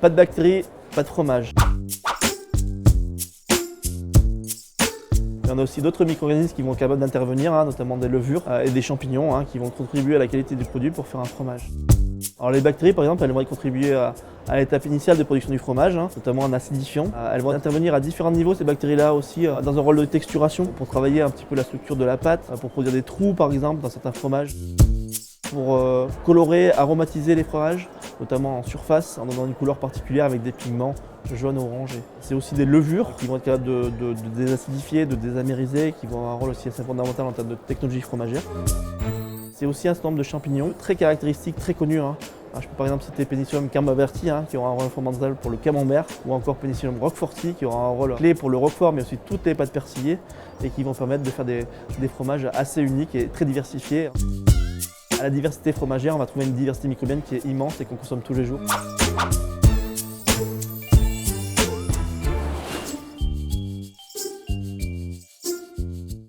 Pas de bactéries, pas de fromage. Il y en a aussi d'autres micro-organismes qui vont être capables d'intervenir, notamment des levures et des champignons qui vont contribuer à la qualité du produit pour faire un fromage. Alors les bactéries par exemple, elles vont contribuer à l'étape initiale de production du fromage, notamment en acidifiant. Elles vont intervenir à différents niveaux, ces bactéries-là aussi, dans un rôle de texturation, pour travailler un petit peu la structure de la pâte, pour produire des trous par exemple dans certains fromages. Pour colorer, aromatiser les fromages, notamment en surface, en donnant une couleur particulière avec des pigments jaune ou orangé. C'est aussi des levures qui vont être capables de désacidifier, de désamériser, qui vont avoir un rôle aussi assez fondamental en termes de technologie fromagère. C'est aussi un certain nombre de champignons très caractéristiques, très connus. Je peux par exemple citer Penicillium camemberti qui aura un rôle fondamental pour le camembert, ou encore Penicillium roqueforti qui aura un rôle clé pour le roquefort, mais aussi toutes les pâtes persillées, et qui vont permettre de faire des fromages assez uniques et très diversifiés. À la diversité fromagère, on va trouver une diversité microbienne qui est immense et qu'on consomme tous les jours.